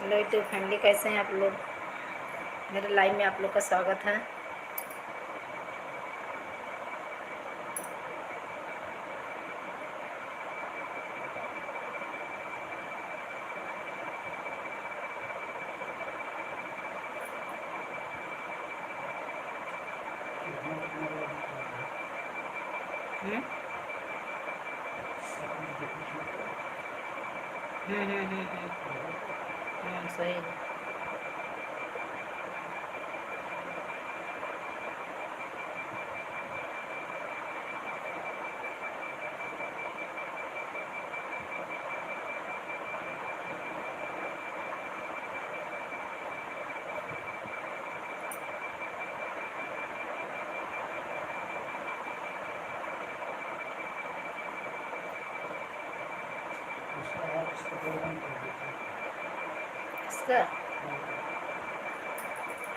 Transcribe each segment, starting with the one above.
Hello YouTube family, कैसे हैं आप लोग। मेरे लाइव में आप लोग का स्वागत है। हम्म सही है। इसका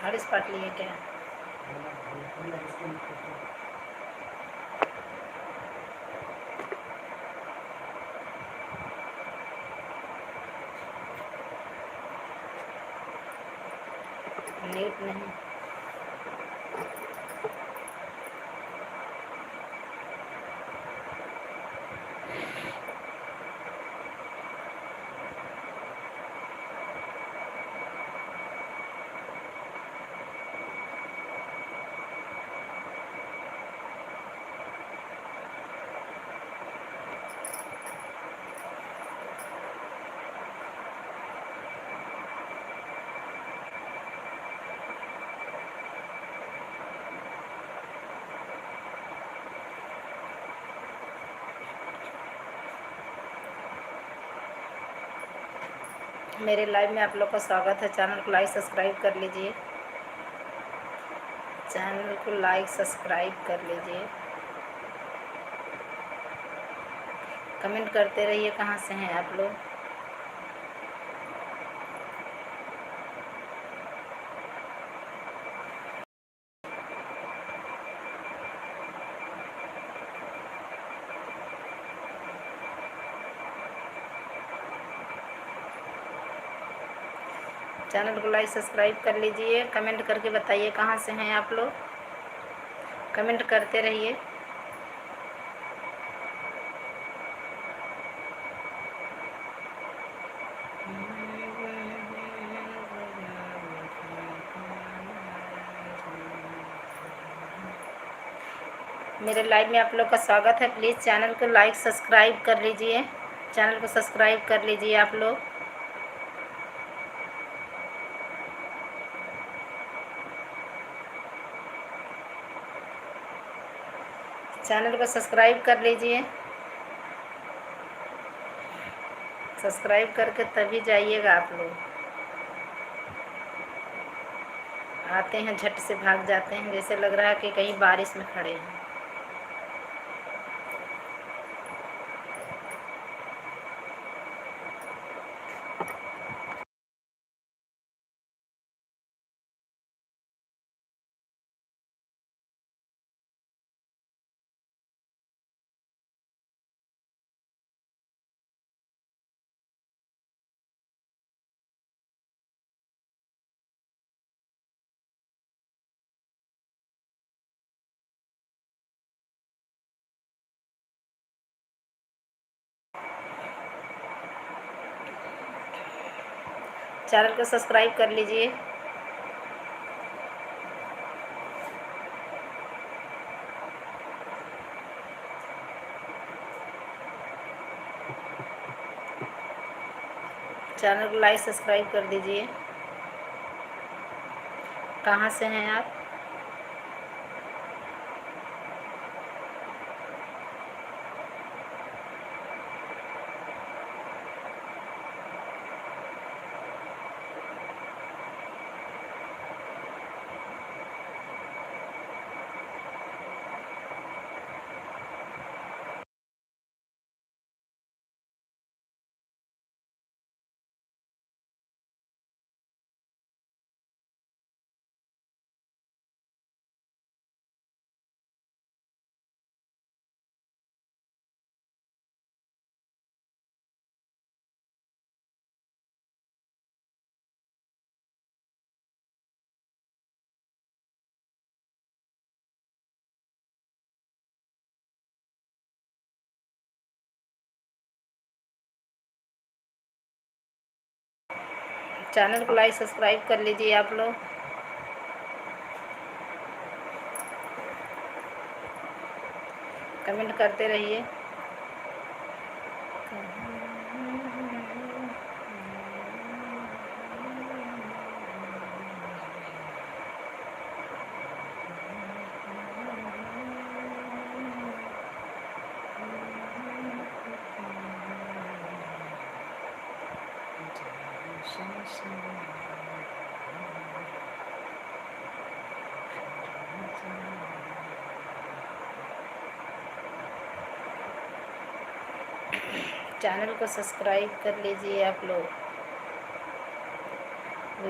हॉट स्पॉट लिए क्या। नेट नहीं। मेरे लाइव में आप लोग का स्वागत है। चैनल को लाइक सब्सक्राइब कर लीजिए। चैनल को लाइक सब्सक्राइब कर लीजिए। कमेंट करते रहिए कहाँ से हैं आप लोग। चैनल को लाइक सब्सक्राइब कर लीजिए। कमेंट करके बताइए कहाँ से हैं आप लोग। कमेंट करते रहिए। मेरे लाइव में आप लोग का स्वागत है। प्लीज़ चैनल को लाइक सब्सक्राइब कर लीजिए। चैनल को सब्सक्राइब कर लीजिए आप लोग। चैनल को सब्सक्राइब कर लीजिए। सब्सक्राइब करके तभी जाइएगा आप लोग। आते हैं झट से भाग जाते हैं, जैसे लग रहा है कि कहीं बारिश में खड़े हैं। चैनल को सब्सक्राइब कर लीजिए। चैनल को लाइक सब्सक्राइब कर दीजिए। कहाँ से हैं आप। चैनल को लाइक सब्सक्राइब कर लीजिए आप लोग। कमेंट करते रहिए। चैनल को सब्सक्राइब कर लीजिए आप लोग।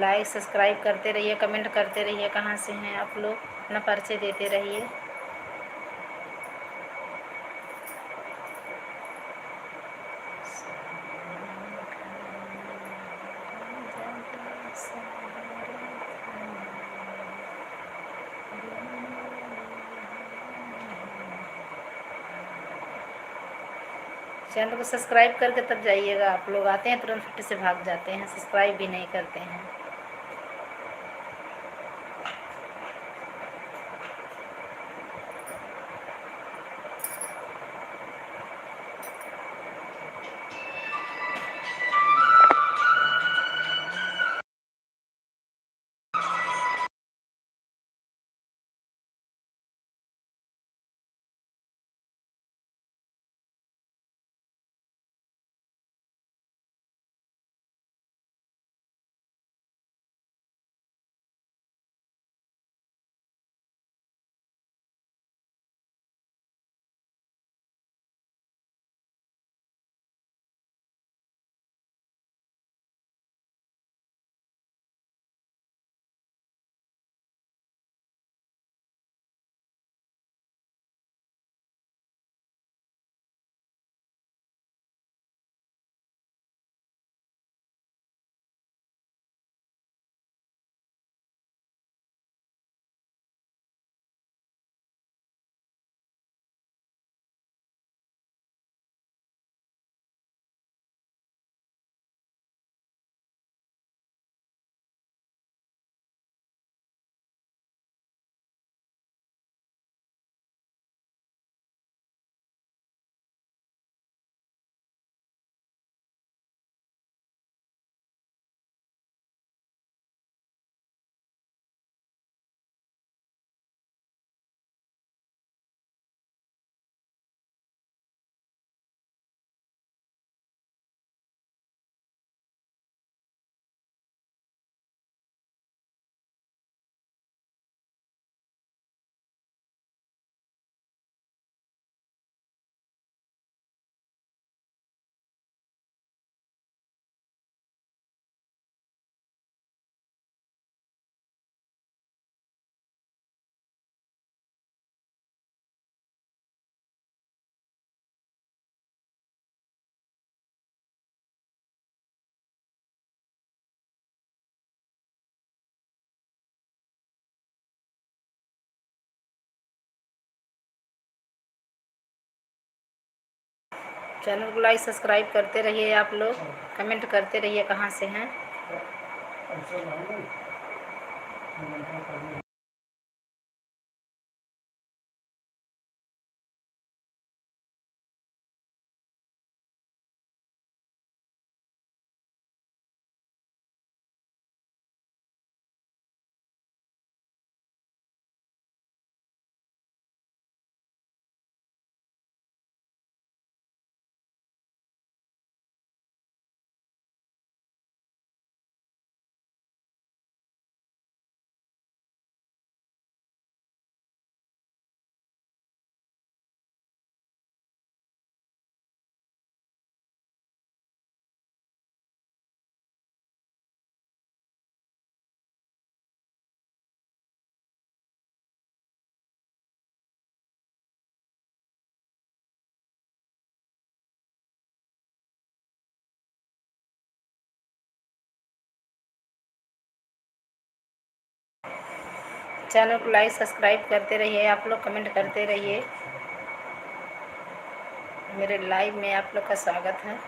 लाइक सब्सक्राइब करते रहिए, कमेंट करते रहिए। कहाँ से हैं आप लोग, अपना परिचय देते रहिए। चैनल को सब्सक्राइब करके तब जाइएगा। आप लोग आते हैं तुरंत फट से भाग जाते हैं, सब्सक्राइब भी नहीं करते हैं। चैनल को लाइक सब्सक्राइब करते रहिए आप लोग, कमेंट करते रहिए कहाँ से हैं। चैनल को लाइक सब्सक्राइब करते रहिए आप लोग, कमेंट करते रहिए। मेरे लाइव में आप लोग का स्वागत है।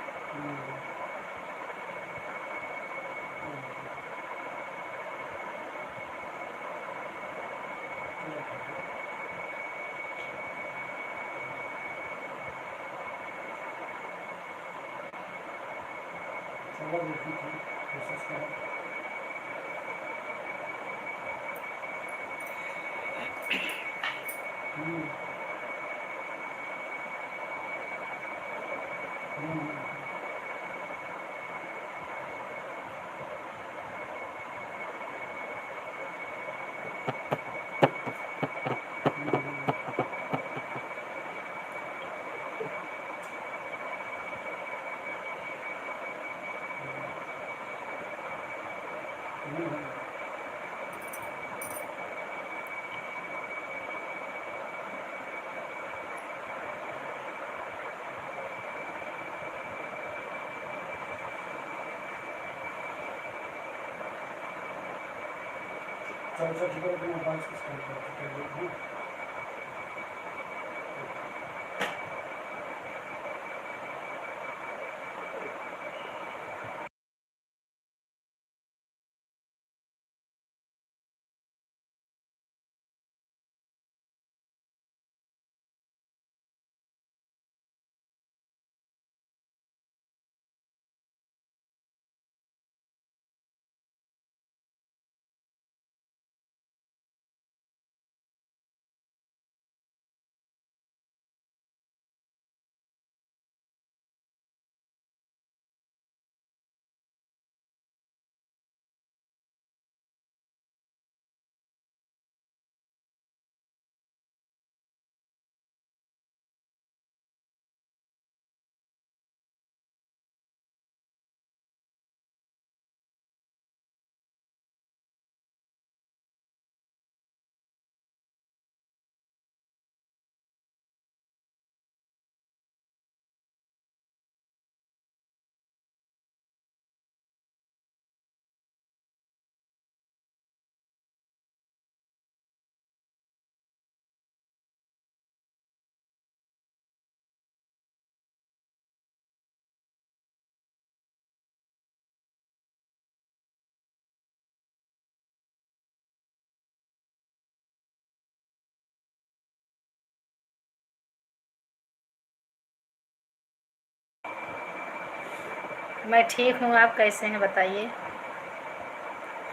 मैं ठीक हूँ, आप कैसे हैं बताइए।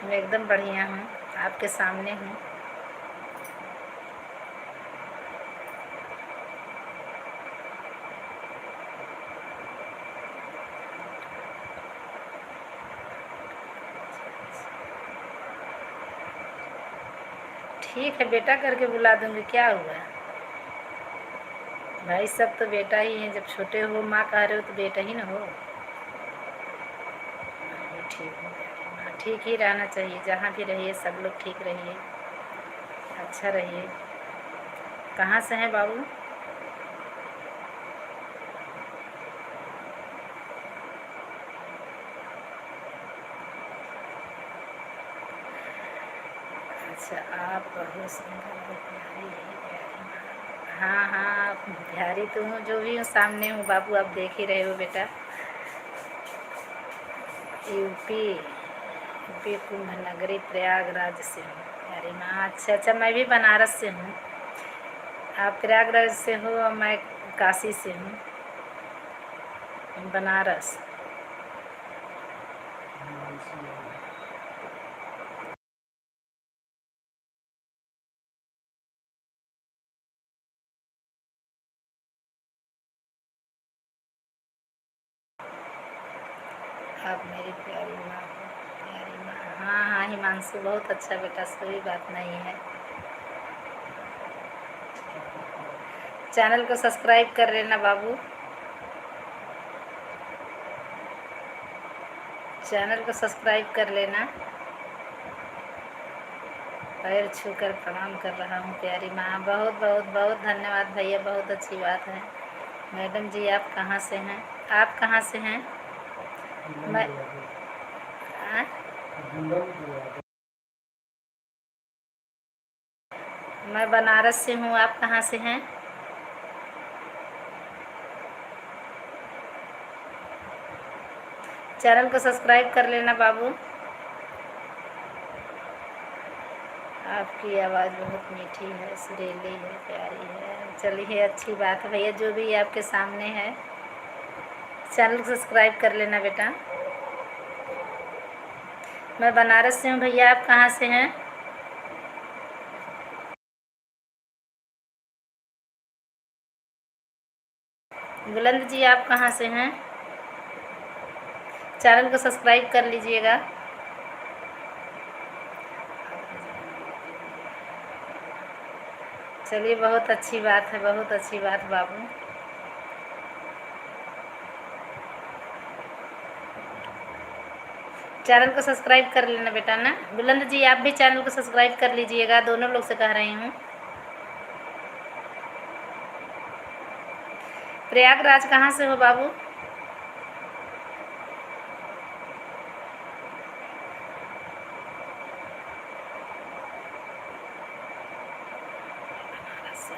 मैं एकदम बढ़िया हूँ, आपके सामने हूँ। ठीक है, बेटा करके बुला दूँगी, क्या हुआ। भाई सब तो बेटा ही हैं, जब छोटे हो माँ कह रहे हो तो बेटा ही ना हो। मैं ठीक हूँ प्यारी माँ, ठीक ही रहना चाहिए, जहाँ भी रहिए सब लोग ठीक रहिए, अच्छा रहिए। कहाँ से हैं बाबू। अच्छा, आप बहुत सुंदर और प्यारी है प्यारी माँ। हाँ हाँ, प्यारी तो हूँ, जो भी हूँ सामने हूँ बाबू, आप देख ही रहे हो बेटा। यूपी कुंभ नगरी प्रयागराज से हूँ प्यारी माँ। अच्छा अच्छा, मैं भी बनारस से हूँ। आप प्रयागराज से हो और मैं काशी से हूँ, बनारस। आप मेरी प्यारी माँ हो, प्यारी माँ। हाँ हाँ हिमांशु, बहुत अच्छा बेटा, कोई बात नहीं है। चैनल को सब्सक्राइब कर लेना बाबू, चैनल को सब्सक्राइब कर लेना। पैर छूकर प्रणाम कर रहा हूँ प्यारी माँ। बहुत बहुत बहुत धन्यवाद भैया, बहुत अच्छी बात है। मैडम जी आप कहाँ से हैं, आप कहाँ से हैं। मैं आ? मैं बनारस से हूँ, आप कहाँ से हैं। चैनल को सब्सक्राइब कर लेना बाबू। आपकी आवाज़ बहुत मीठी है, सुरीली है, प्यारी है। चलिए अच्छी बात है भैया, जो भी आपके सामने है। चैनल को सब्सक्राइब कर लेना बेटा। मैं बनारस से हूँ भैया, आप कहाँ से हैं? बुलंद जी आप कहाँ से हैं? चैनल को सब्सक्राइब कर लीजिएगा। चलिए बहुत अच्छी बात है, बहुत अच्छी बात बाबू। चैनल को सब्सक्राइब कर लेना बेटा ना। बुलंद जी आप भी चैनल को सब्सक्राइब कर लीजिएगा, दोनों लोग से कह रही हूँ। प्रयागराज कहाँ से हो बाबू?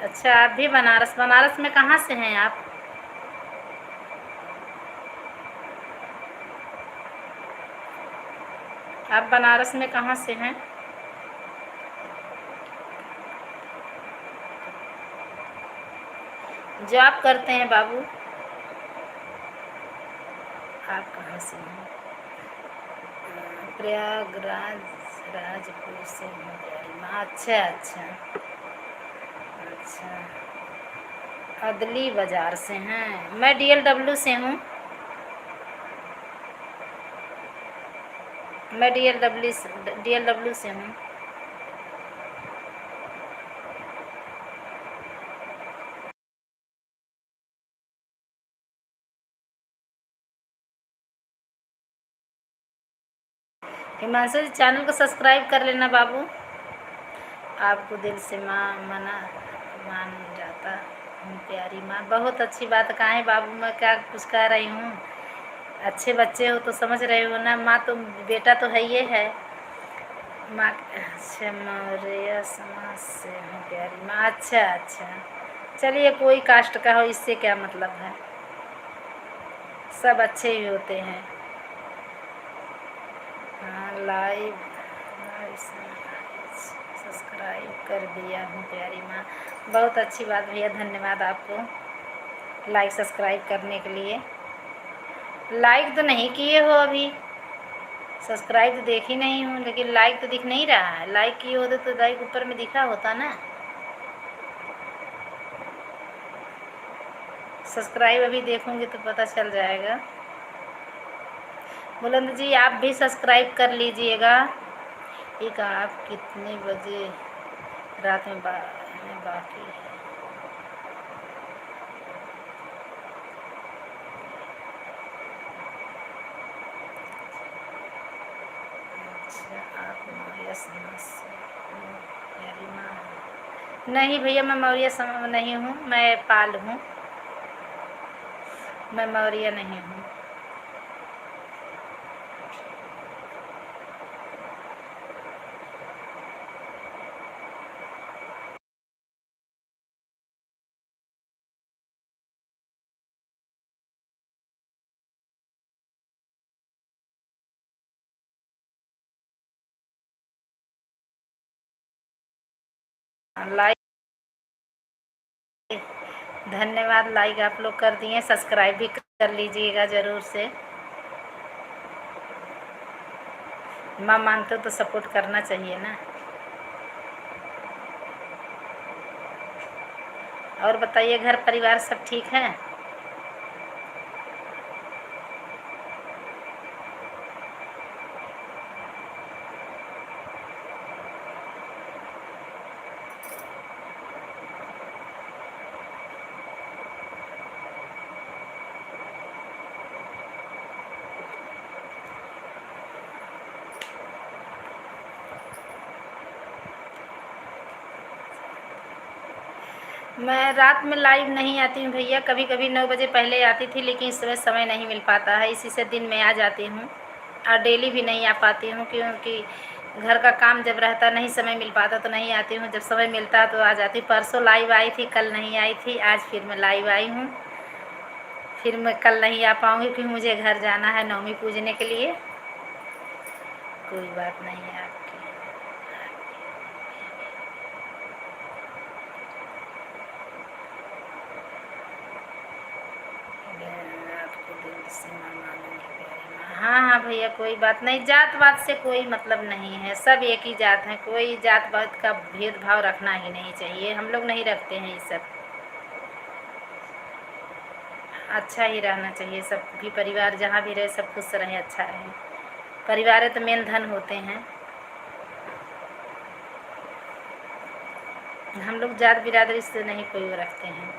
अच्छा आप भी बनारस, बनारस में कहाँ से हैं आप? आप बनारस में कहाँ से हैं? जॉब करते हैं बाबू। आप कहाँ से हैं? प्रयागराज, राजपुर से हूँ प्यारी माँ। अच्छा अच्छा अच्छा, अदली बाज़ार से हैं। मैं DLW से हूँ। मैं DLW से हूँ। हिमांशु जी चैनल को सब्सक्राइब कर लेना बाबू। आपको दिल से माँ मान जाता हूँ प्यारी माँ। बहुत अच्छी बात कहा है बाबू, मैं क्या कुछ कह रही हूँ। अच्छे बच्चे हो तो समझ रहे हो ना, माँ तो बेटा तो है ये है माँ। अच्छा मौर्य समाज से हूँ प्यारी माँ। अच्छा अच्छा, चलिए कोई कास्ट का हो इससे क्या मतलब है, सब अच्छे ही होते हैं। हाँ लाइव सब्सक्राइब कर दिया हूँ प्यारी माँ। बहुत अच्छी बात भैया, धन्यवाद आपको लाइक सब्सक्राइब करने के लिए। लाइक तो नहीं किए हो अभी, सब्सक्राइब तो देखी नहीं हूँ, लेकिन लाइक तो दिख नहीं रहा है। लाइक किए होते तो लाइक ऊपर में दिखा होता ना। सब्सक्राइब अभी देखूँगी तो पता चल जाएगा। बुलंद जी आप भी सब्सक्राइब कर लीजिएगा। एक आप कितने बजे रात में बाकी है? अच्छा आप मौर्य समाज से हो प्यारी माँ। नहीं भैया मैं मौर्य समाज नहीं हूँ, मैं पाल हूँ, मैं मौर्य नहीं हूँ। लाइक, धन्यवाद, लाइक आप लोग कर दिए, सब्सक्राइब भी कर लीजिएगा ज़रूर से। माँ मानते हो तो सपोर्ट करना चाहिए ना। और बताइए घर परिवार सब ठीक है? मैं रात में लाइव नहीं आती हूँ भैया, कभी कभी 9 बजे पहले आती थी, लेकिन इस समय नहीं मिल पाता है, इसी से दिन में आ जाती हूँ। और डेली भी नहीं आ पाती हूँ, क्योंकि घर का काम जब रहता नहीं समय मिल पाता तो नहीं आती हूँ, जब समय मिलता है तो आ जाती। परसों लाइव आई थी, कल नहीं आई थी, आज फिर मैं लाइव आई हूँ। फिर मैं कल नहीं आ पाऊँगी क्योंकि मुझे घर जाना है नवमी पूजने के लिए। कोई बात नहीं है आपकी। आपको दिल से माँ मानूंगी प्यारी माँ। हाँ हाँ भैया कोई बात नहीं, जात पात से कोई मतलब नहीं है, सब एक ही जात है, कोई जात पात का भेदभाव रखना ही नहीं चाहिए, हम लोग नहीं रखते हैं ये सब। अच्छा ही रहना चाहिए, सब भी परिवार जहाँ भी रहे सब खुश रहे, अच्छा रहे। परिवार तो मेन धन होते हैं। हम लोग जात बिरादरी से नहीं कोई वो रखते हैं।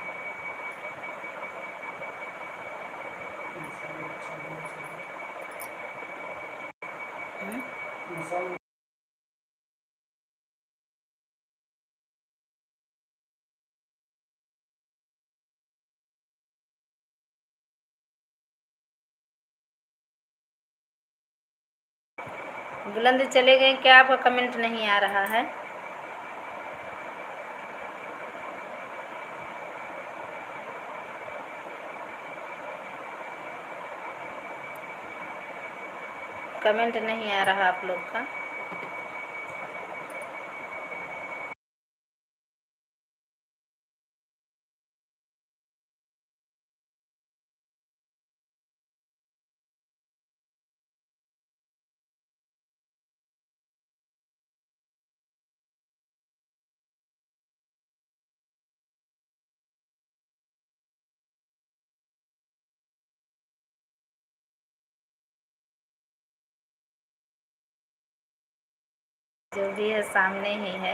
बुलंद चले गए क्या? आपका कमेंट नहीं आ रहा है। कमेंट नहीं आ रहा आप लोग का। जो भी है सामने ही है।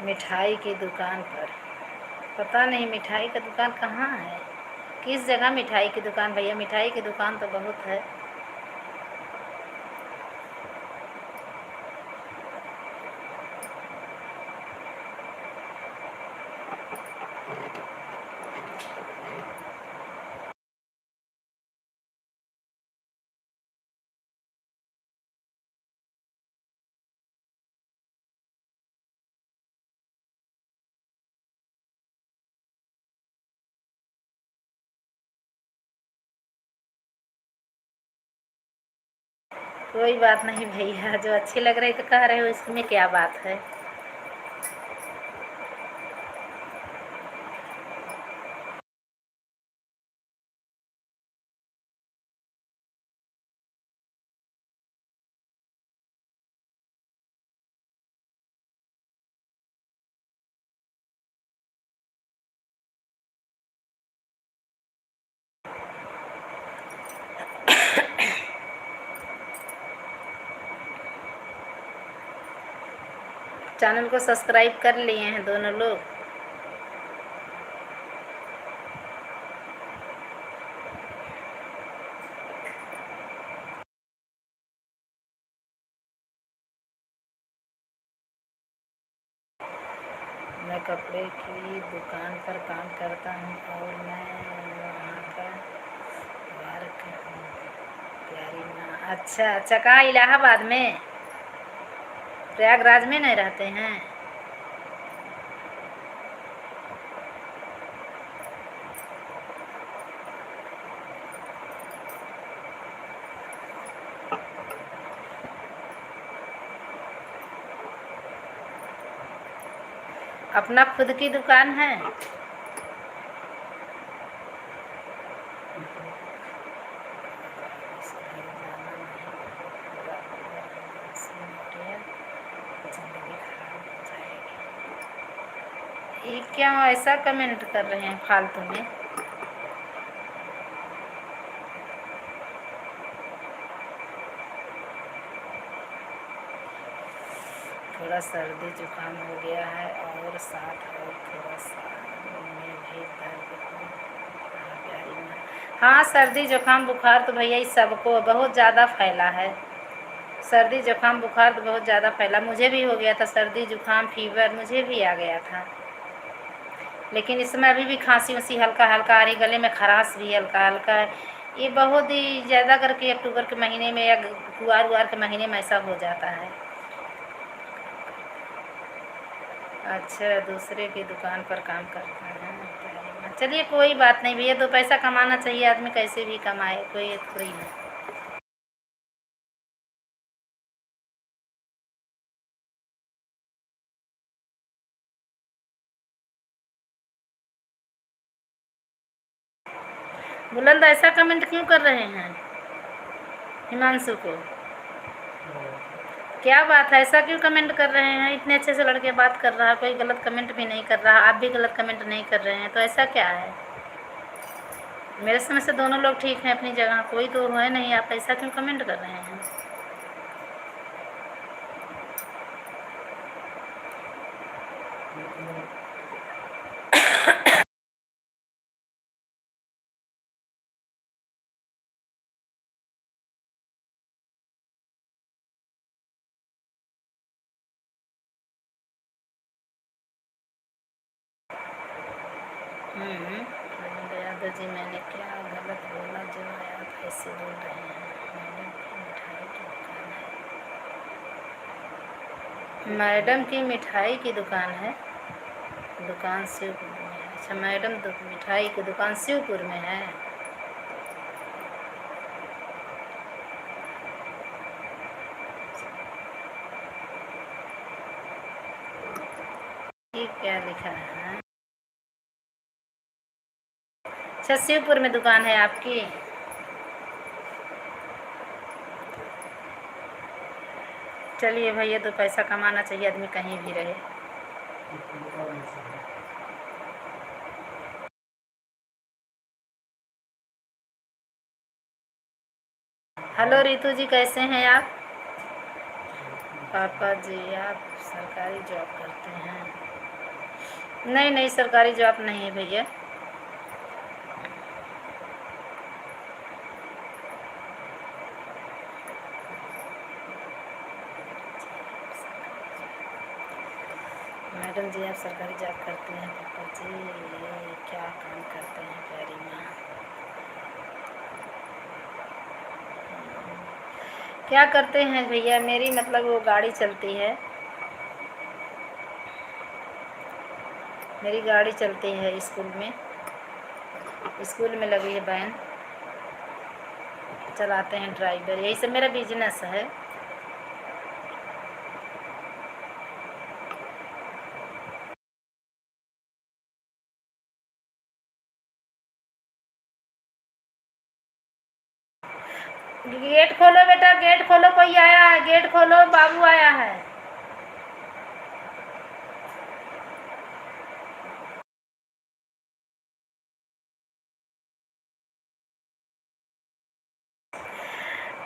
मिठाई की दुकान पर, पता नहीं मिठाई का दुकान कहाँ है, किस जगह मिठाई की दुकान? भैया मिठाई की दुकान तो बहुत है। कोई बात नहीं भैया, जो अच्छे लग रहे तो कह रहे हो, इसमें क्या बात है। चैनल को सब्सक्राइब कर लिए हैं दोनों लोग। मैं कपड़े की दुकान पर काम करता हूँ और मैं वहाँ का वर्क हूँ। प्यारी माँ, अच्छा अच्छा, कहाँ? इलाहाबाद में, प्रयागराज में नहीं रहते हैं? अपना खुद की दुकान है? ये क्या ऐसा कमेंट कर रहे हैं फालतू में? थोड़ा सर्दी जुकाम हो गया है और साथ और थोड़ा सा में भी दर्द हो। हाँ प्यारी माँ, हाँ सर्दी जुकाम बुखार तो भैया इस सबको बहुत ज़्यादा फैला है। सर्दी जुकाम बुखार तो बहुत ज़्यादा फैला, मुझे भी हो गया था सर्दी जुकाम फीवर, मुझे भी आ गया था। लेकिन इस समय अभी भी खांसी उसी हल्का हल्का आ रही, गले में खराश भी हल्का हल्का है। ये बहुत ही ज़्यादा करके अक्टूबर के महीने में या कुआर उआर के महीने में ऐसा हो जाता है। अच्छा, दूसरे की दुकान पर काम करता है। चलिए कोई बात नहीं भैया, दो पैसा कमाना चाहिए आदमी, कैसे भी कमाए, कोई थोड़ी नहीं। बुलंद ऐसा कमेंट क्यों कर रहे हैं हिमांशु को? क्या बात है, ऐसा क्यों कमेंट कर रहे हैं? इतने अच्छे से लड़के बात कर रहा है, कोई गलत कमेंट भी नहीं कर रहा, आप भी गलत कमेंट नहीं कर रहे हैं, तो ऐसा क्या है? मेरे समझ से दोनों लोग ठीक हैं अपनी जगह, कोई तो है नहीं, आप ऐसा क्यों कमेंट कर रहे हैं? यादव जी, मैंने क्या गलत बोला जो आप ऐसे बोल रहे हैं? मैडम की मिठाई की दुकान है। दुकान शिवपुर में है। अच्छा, मैडम मिठाई की दुकान शिवपुर में है। ये क्या लिखा है? अच्छा, शिवपुर में दुकान है आपकी। चलिए भैया, तो पैसा कमाना चाहिए आदमी कहीं भी रहे। हेलो रितु जी, कैसे हैं आप? पापा जी, आप सरकारी जॉब करते हैं? नहीं नहीं, सरकारी जॉब नहीं है भैया। मैडम जी, आप सरकारी जॉब करते हैं? पापा जी, ये क्या काम करते हैं प्यारी माँ? क्या करते हैं भैया? मेरी मतलब वो गाड़ी चलती है, मेरी गाड़ी चलती है स्कूल में लगी है वैन, चलाते हैं ड्राइवर, यही सब मेरा बिजनेस है। गेट खोलो बेटा, गेट खोलो, कोई आया है, गेट खोलो, बाबू आया है।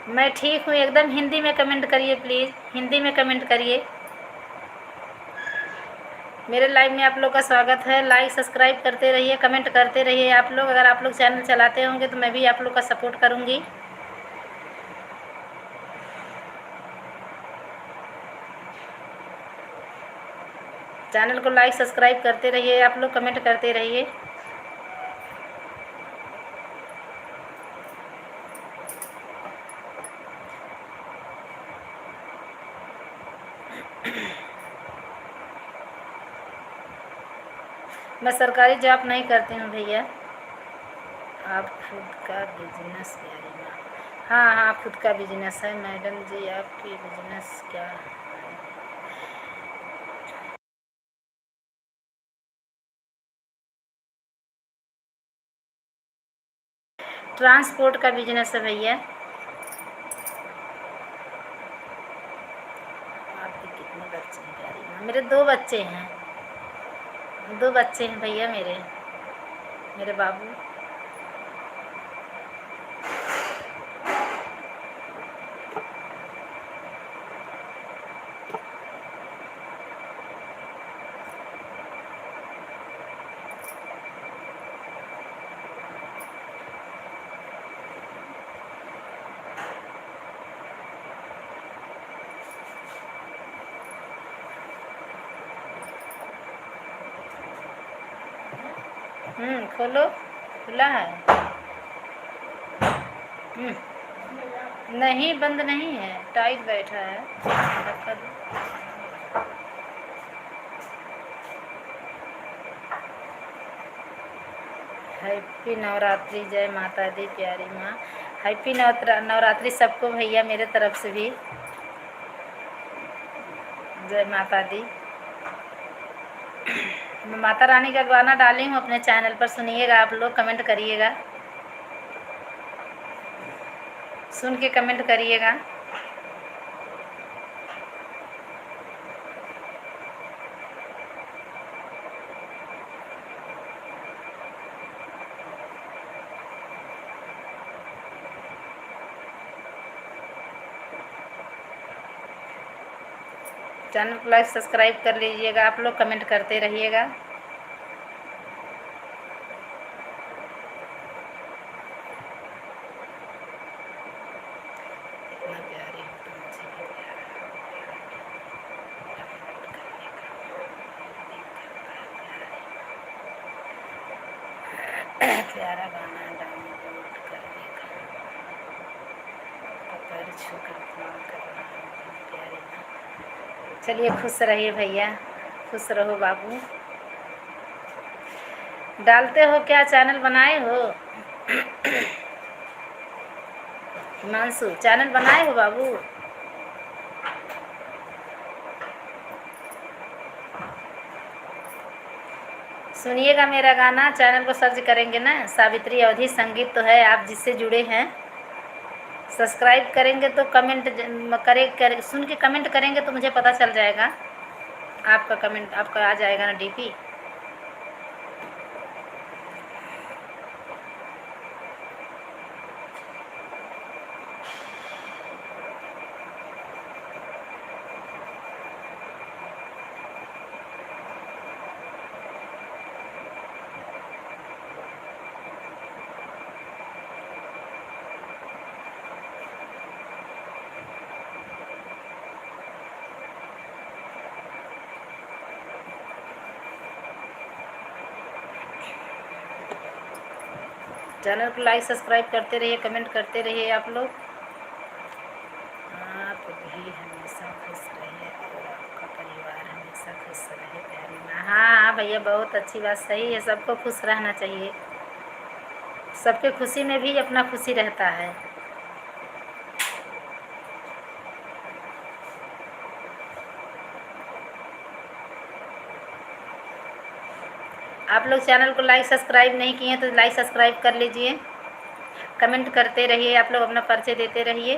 मैं ठीक हूँ एकदम। हिंदी में कमेंट करिए प्लीज़, हिंदी में कमेंट करिए। मेरे लाइव में आप लोग का स्वागत है। लाइक सब्सक्राइब करते रहिए, कमेंट करते रहिए आप लोग। अगर आप लोग चैनल चलाते होंगे तो मैं भी आप लोग का सपोर्ट करूँगी। चैनल को लाइक सब्सक्राइब करते रहिए आप लोग, कमेंट करते रहिए। मैं सरकारी जॉब नहीं करती हूँ भैया। आप खुद का बिजनेस प्यारी माँ? हाँ हाँ, खुद का बिजनेस है। मैडम जी, आपकी बिजनेस क्या है? ट्रांसपोर्ट का बिजनेस है भैया। आपके कितने बच्चे हैं प्यारी माँ? मेरे 2 बच्चे हैं, 2 बच्चे हैं भैया मेरे बाबू। खोलो, खुला है। नहीं, बंद नहीं है, टाइट बैठा है। धक्का दो। हैप्पी नवरात्रि, जय माता दी प्यारी माँ। हैप्पी नवरात्रि सबको भैया मेरे तरफ से भी। जय माता दी। मैं माता रानी का गाना डाली हूँ अपने चैनल पर, सुनिएगा आप लोग, कमेंट करिएगा। सुन के कमेंट करिएगा। चैनल को लाइक सब्सक्राइब कर लीजिएगा आप लोग, कमेंट करते रहिएगा। प्यारा गाना डाउनलोड करने का, पैर छूकर प्रणाम करना प्यारी ना। चलिए खुश रहिए भैया, खुश रहो बाबू। डालते हो क्या, चैनल बनाए हो? हिमांशु चैनल बनाए हो बाबू? सुनिएगा मेरा गाना, चैनल को सर्च करेंगे ना, सावित्री अवधि संगीत तो है, आप जिससे जुड़े हैं सब्सक्राइब करेंगे तो कमेंट सुन के कमेंट करेंगे तो मुझे पता चल जाएगा। आपका कमेंट आपका आ जाएगा ना डीपी। चैनल को लाइक सब्सक्राइब करते रहिए, कमेंट करते रहिए आप लोग। आप भी हमेशा खुश रहिए और आपका परिवार हमेशा खुश रहे प्यारी माँ। हाँ भैया, बहुत अच्छी बात, सही है, सबको खुश रहना चाहिए, सबके खुशी में भी अपना खुशी रहता है। आप लोग चैनल को लाइक सब्सक्राइब नहीं किए तो लाइक सब्सक्राइब कर लीजिए, कमेंट करते रहिए आप लोग, अपना परिचय देते रहिए।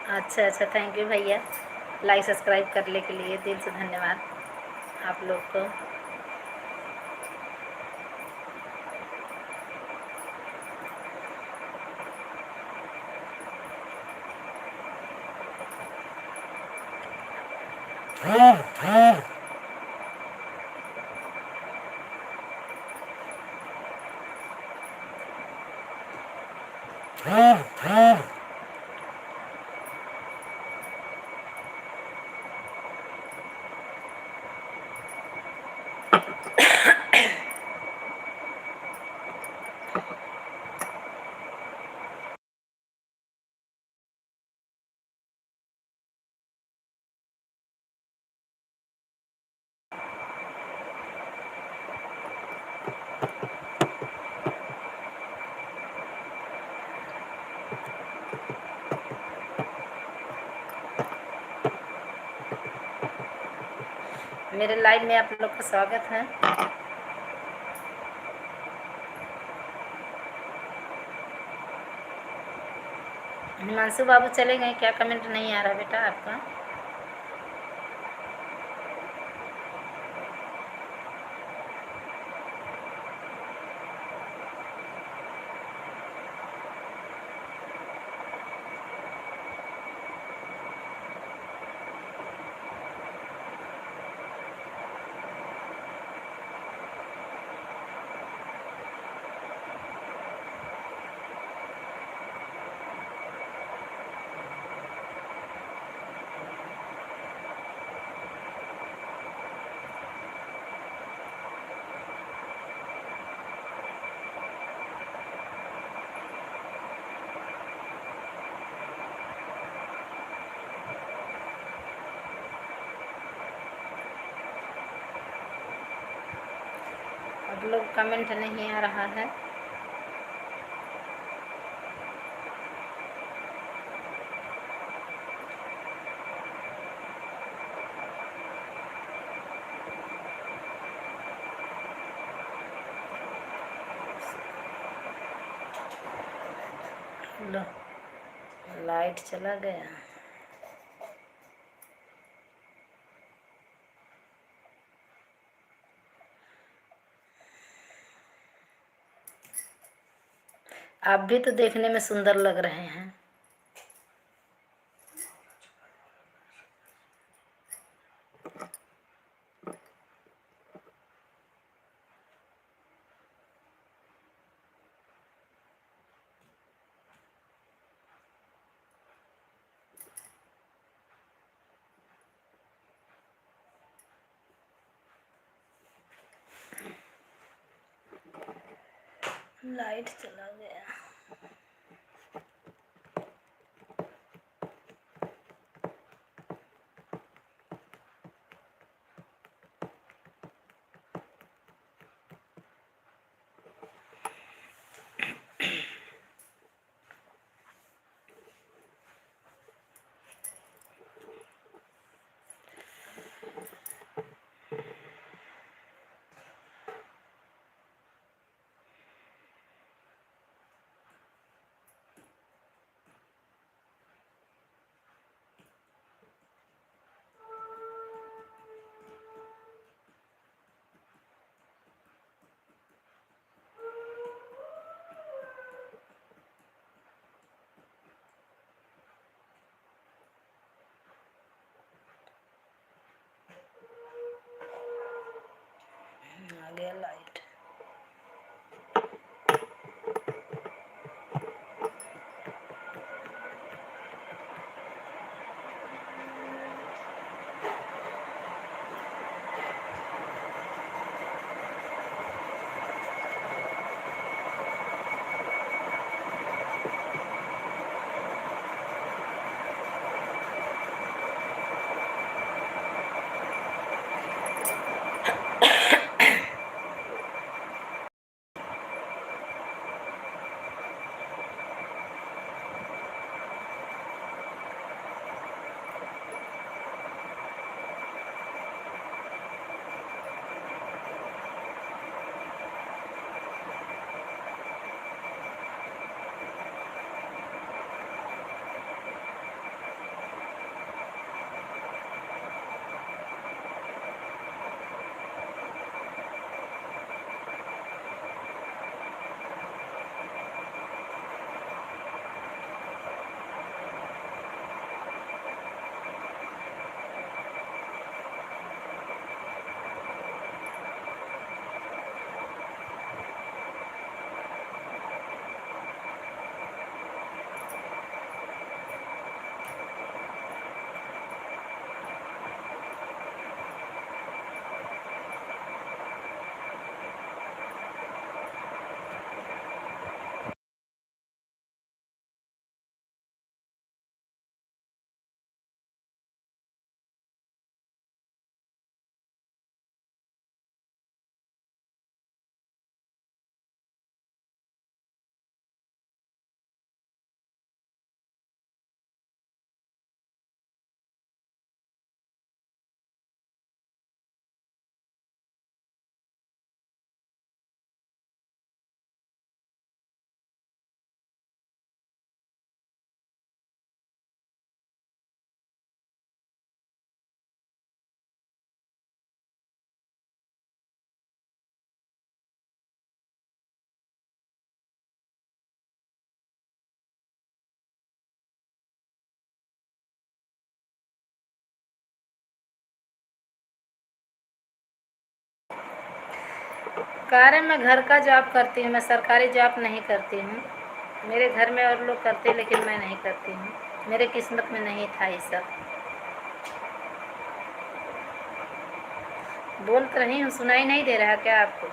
अच्छा अच्छा, थैंक यू भैया, लाइक सब्सक्राइब करने के लिए दिल से धन्यवाद आप लोग को। मेरे लाइव में आप लोग का स्वागत है। हिमांशु बाबू चले गए क्या? कमेंट नहीं आ रहा बेटा आपका। आप लोग कमेंट नहीं आ रहा है। लो, लाइट चला गया। आप भी तो देखने में सुंदर लग रहे हैं। लाइट चला गया। आ गया लाइट। कार्य मैं घर का जॉब करती हूँ, मैं सरकारी जॉब नहीं करती हूँ। मेरे घर में और लोग करते हैं लेकिन मैं नहीं करती हूँ, मेरे किस्मत में नहीं था ये सब। बोल तो रही हूँ, सुनाई नहीं दे रहा क्या आपको?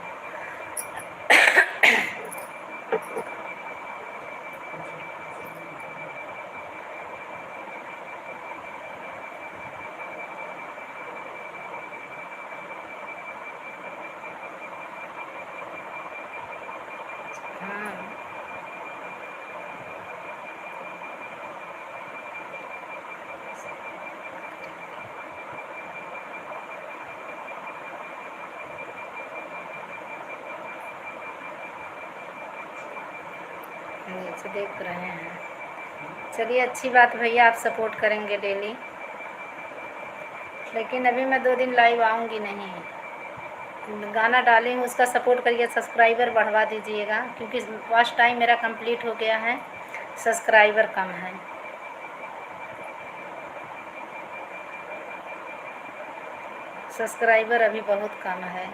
हाँ, नीचे देख रहे हैं। चलिए अच्छी बात भैया, आप सपोर्ट करेंगे डेली। लेकिन अभी मैं 2 दिन लाइव आऊँगी नहीं। गाना डाली हूँ, उसका सपोर्ट करिए, सब्सक्राइबर बढ़वा दीजिएगा, क्योंकि वॉच टाइम मेरा कंप्लीट हो गया है, सब्सक्राइबर कम है। सब्सक्राइबर अभी बहुत कम है।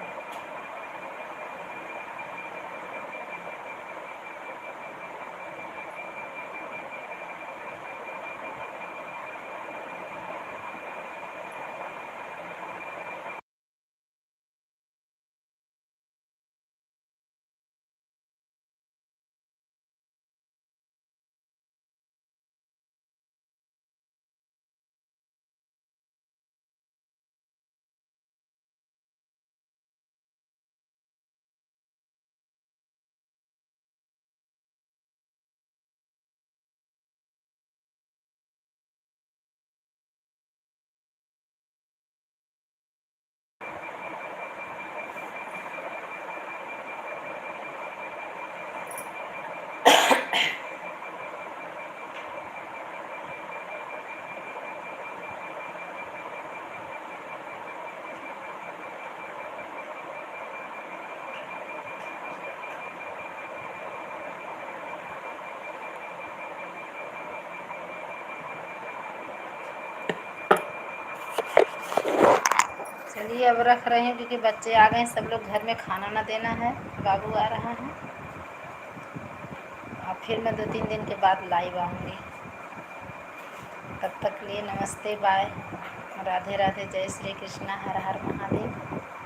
चलिए अब रख रही हूँ, क्योंकि बच्चे आ गए हैं, सब लोग घर में खाना ना देना है, बाबू आ रहा है। और फिर मैं 2-3 दिन के बाद लाइव आऊँगी। तब तक के लिए नमस्ते, बाय, राधे राधे, जय श्री कृष्णा, हर हर महादेव।